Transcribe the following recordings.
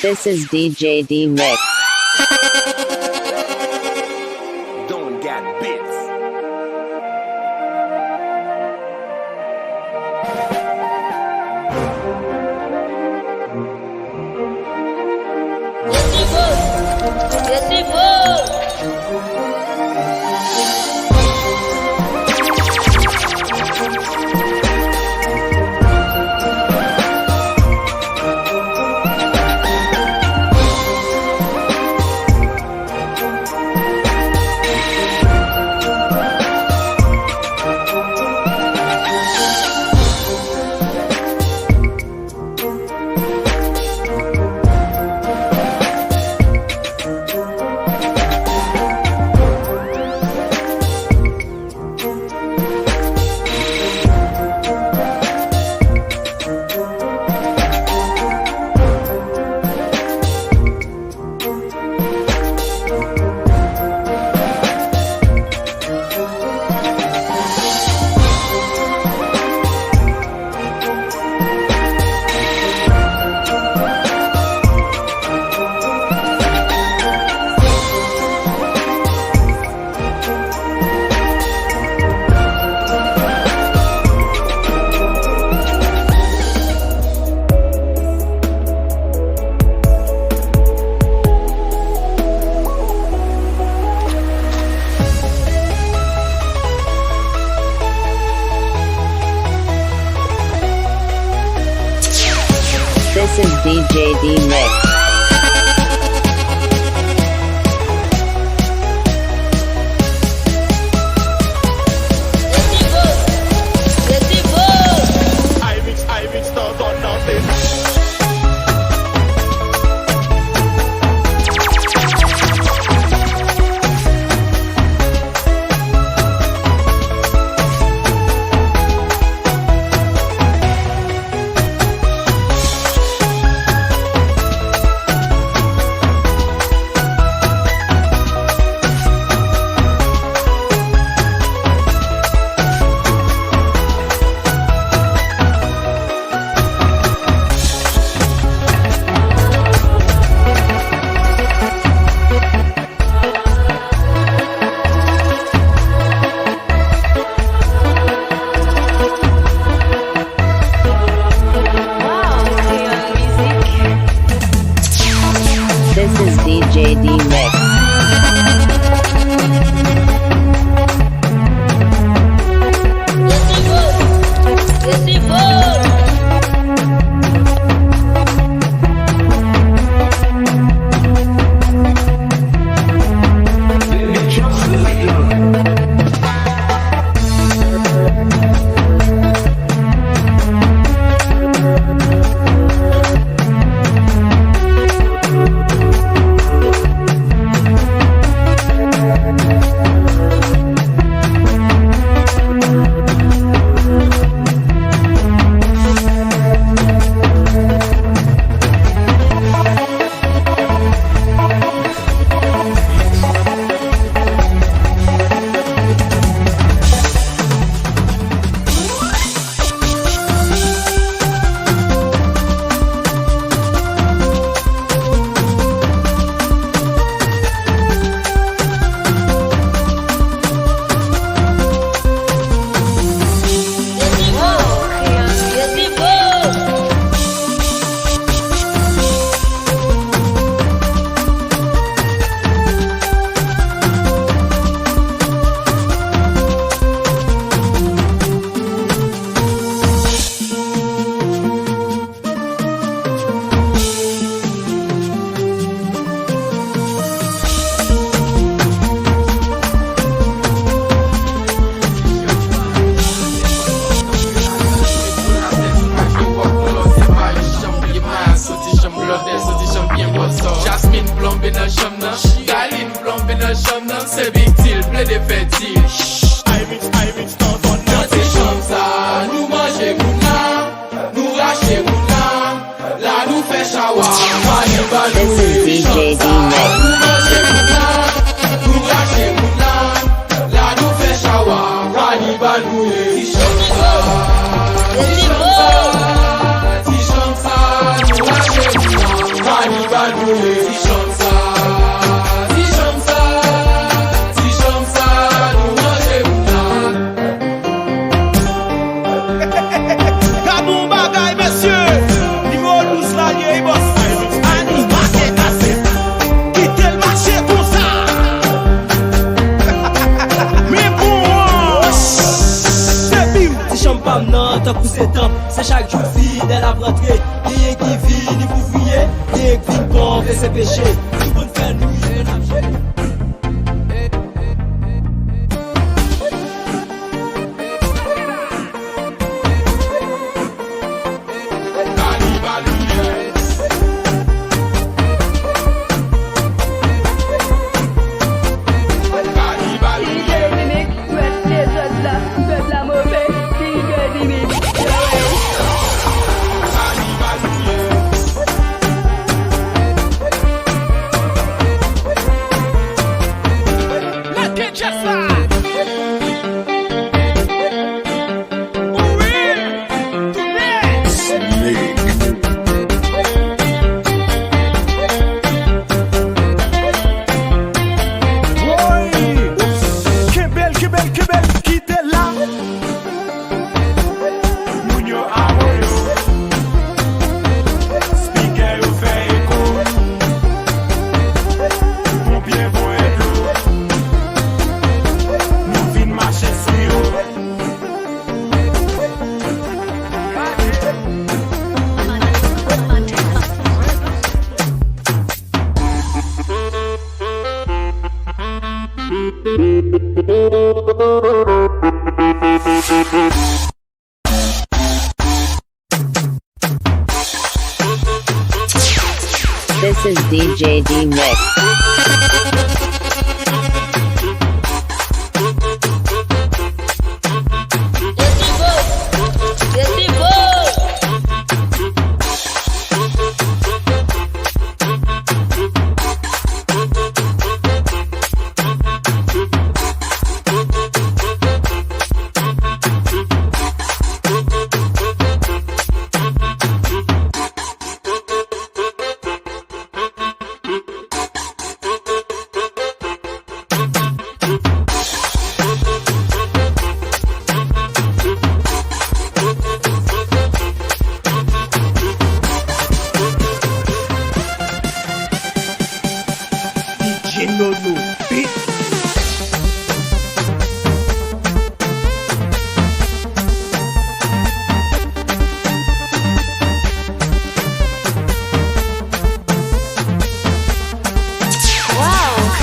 This is DJ D Mix. Don't get bits. This is DJ D Mix. This is DJ D Mix. Jasmine plombe nan cham nan, Galine plombe nan cham nan, se big deal, ple de fetil. I mix, ton nan se cham sa, nou manje moun nan, nou rache moun nan, la nou fe shawa, This is DJ D Mix. nou manje moun nan, nou rache moun nan, la nou fe shawa, rani banouye. Ti cham sa, ti cham sa, ti cham sa, nou rache moun nan, rani banouye. ni ouvrier, ni écrit bon, fait ses péchés. Tout bon fait nous, This is DJ D Mix.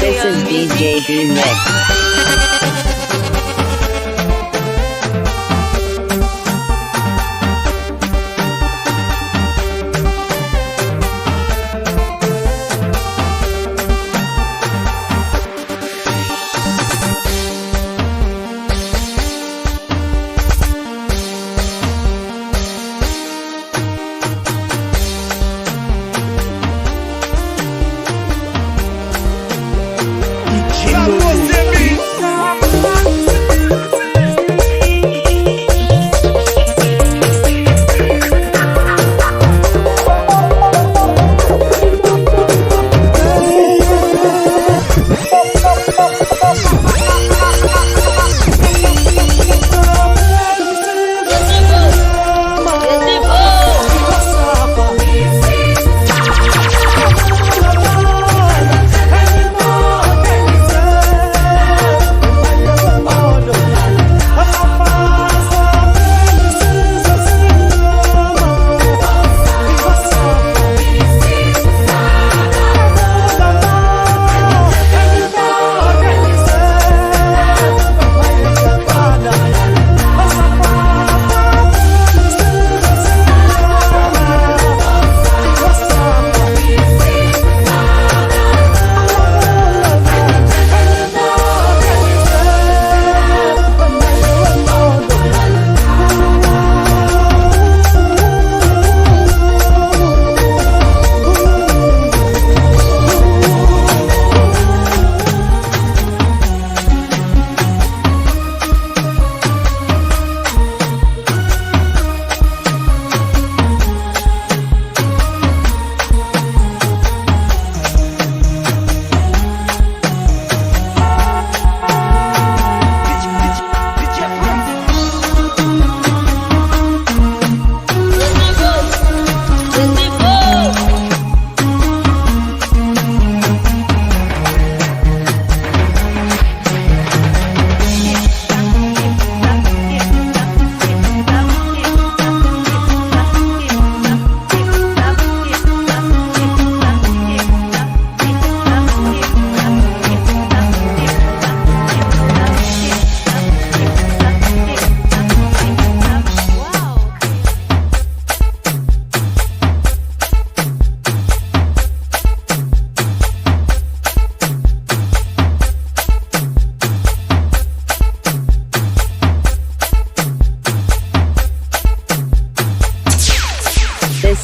This is DJ D Mix. Vamos, Zemi!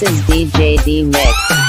This is DJ D Mix.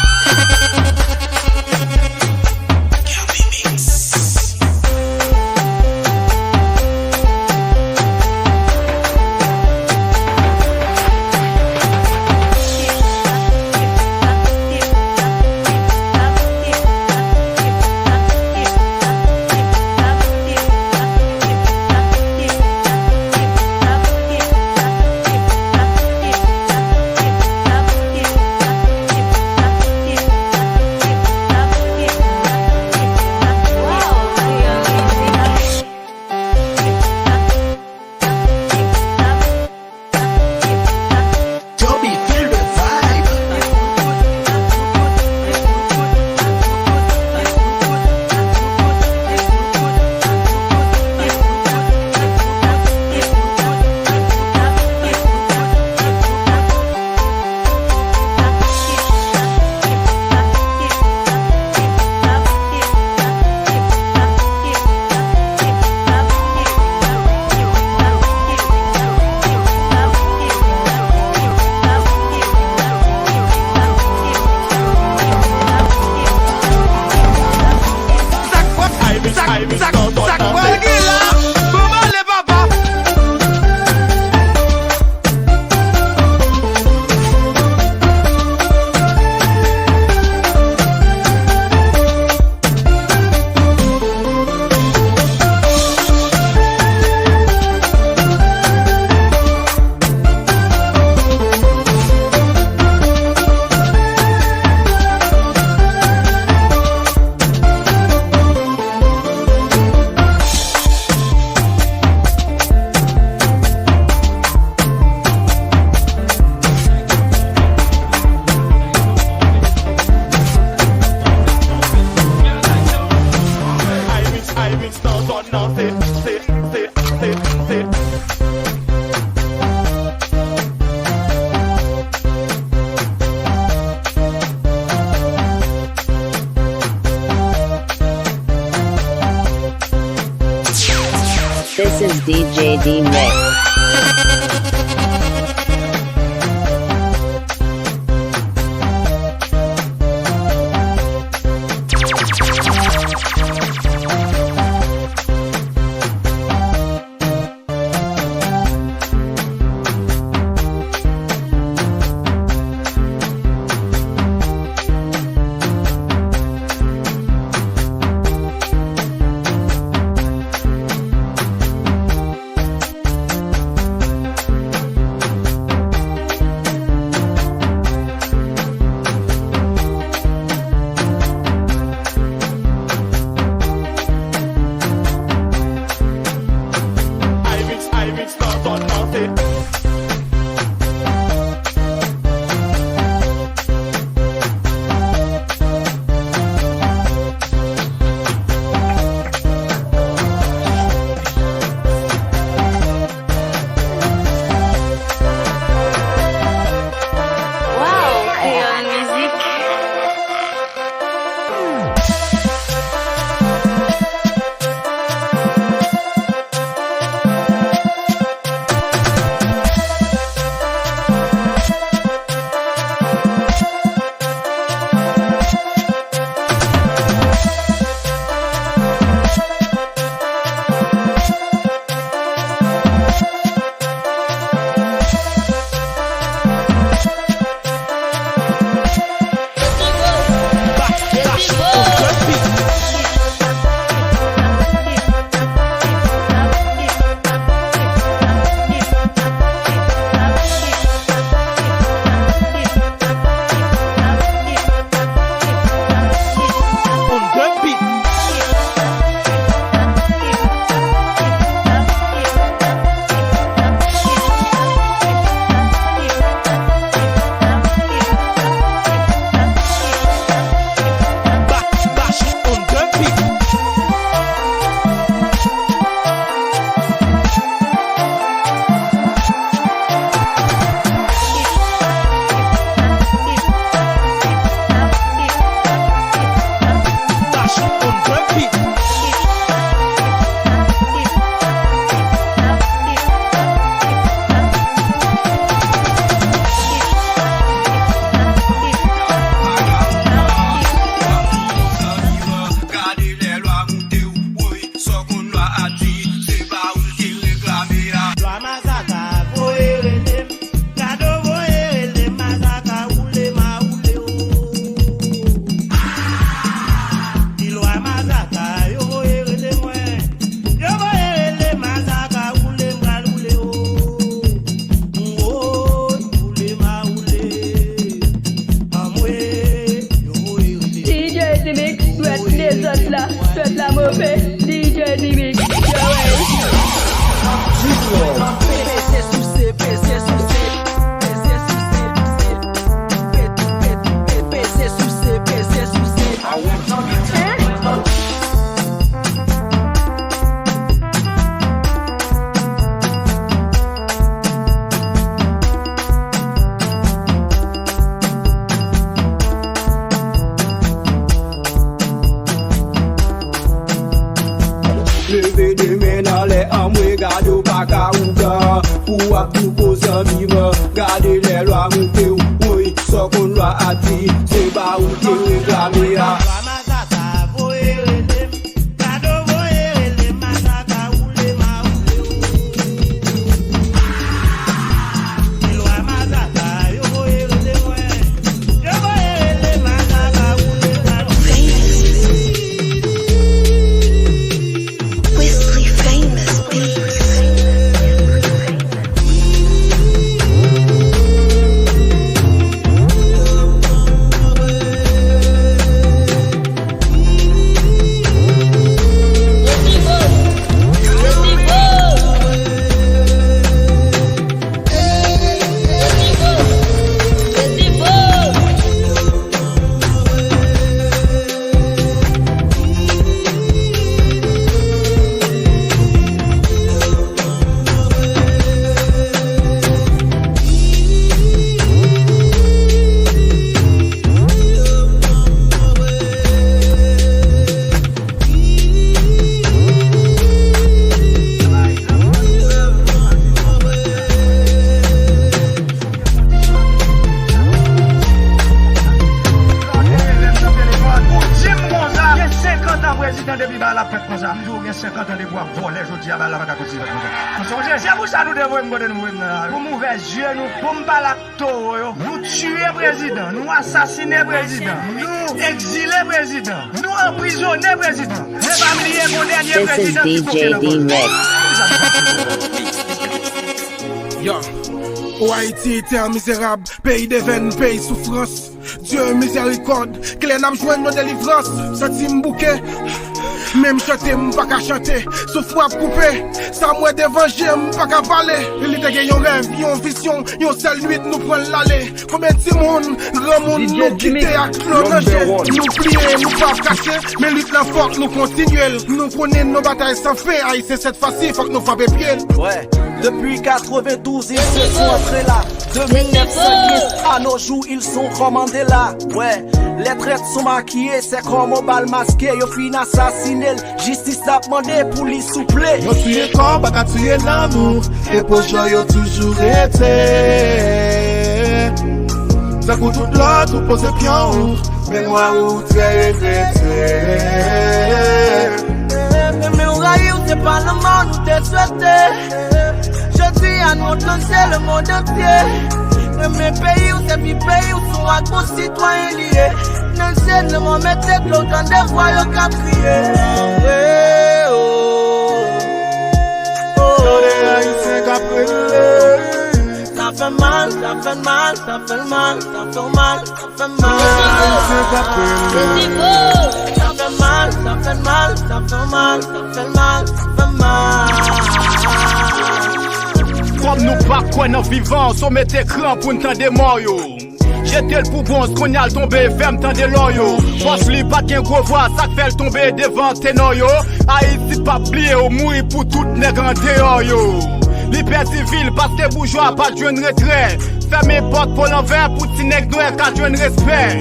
This is DJ D Mix. peuple la mauvais, DJ Dimix, Levé de main dans les amoués, garde au bac à ouga. Pour à tout poser vivre, garder les lois montées. Oui, sans qu'on loi a dit, c'est pas où t'es réclamé. Nous tuer président, nous assassiner président, nous exiler président, nous emprisonner président. This is DJ D-Mix. Yo. Haïti, terre misérable, pays de veines, pays souffrance. Dieu miséricorde, que les names joignent nos délivrances. Senti m'bouquet, même chanter m'pas qu'à chanter. Souffre à couper, ça moi d'évangile m'pas qu'à parler. Il y a yon rêve, yon vision, yon seule nuit nous prend l'aller. Combien de monde, grand monde nous quitter à clonager. Nous plier, nous pas cacher, mais lutte la force nous continuer. Nous connaissons nos batailles sans fin, haïtien cette fois-ci, faut que nous fassions pied. Ouais. Depuis 92, ils se sont entrés là. De 1910 à nos jours, ils sont commandés là. Ouais, les traites sont maquillées, c'est comme au bal masqué. Yo fin assassiné, justice a demandé pour les soupler. Yo tué comme, pas qu'à tuer l'amour. Et pour ça, yo toujours été. Ça coûte tout l'autre, tout pose pion. Mais moi, où très regretté. Mais on raille, c'est pas le monde, où t'es souhaité. Je dis à notre c'est le monde entier. De mes pays où c'est pays où sont à gros citoyens liés. Ne sais ne m'en mettez que l'autant des voix au cap crier. Ça fait mal, ça fait mal, ça fait mal, ça fait mal, ça fait mal. Ça fait mal, ça fait mal, ça fait mal, ça fait mal, ça fait mal. Comme nous pas quoi dans vivant, on met écran pour n'tendre des morts yo. J'étais le pour bon, qu'on y a tombé, ferme tant des loyaux. Boss li pas qu'un gros voix, ça fait le tomber devant ténor yo. Haïti pas plié au mourir pour tout nègre en dehors yo. Liberté civile, parce que bourgeois pas de jeune retrait. Fermez porte pour l'envers, pour ti nègre noir, qu'à jeune respect.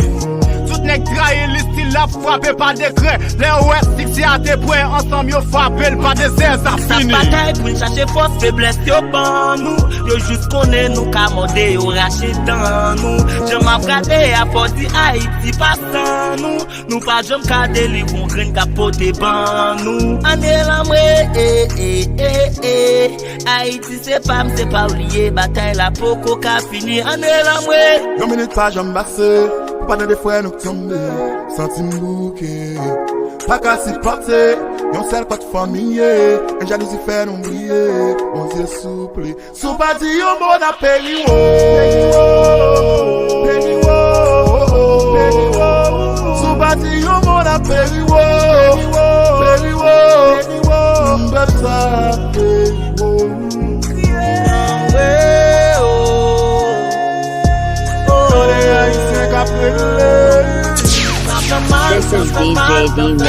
Tout nègre trahi, le style la frappé par décret. Les OS si à des points, ensemble yo frappé par des airs, ça fini. Ça bataille pour nous chercher force, faiblesse, yo ban nous. Yo juste connaît nous, camodé, yo raché dans nous. Je m'en regardé à Forti Haïti, pas sans nous. Nous pas jamais cadé, les bons grains capoté ban nous. On est là, Haïti c'est pas oublié, bataille la poco qu'a fini. On est là, Yon minute pas jamais bassé. Pas de fois nous tomber, senti m'bouquer. Pas qu'à s'y porter, yon seul pas de famille. Un jalousie fait nous briller, on Dieu souple. Sous bâti yon bon à périwo. Sous bâti yon bon à périwo. This is DJ D-Mix.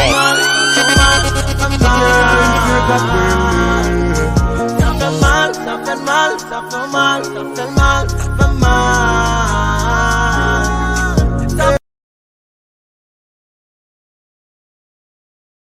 Ça fait mal,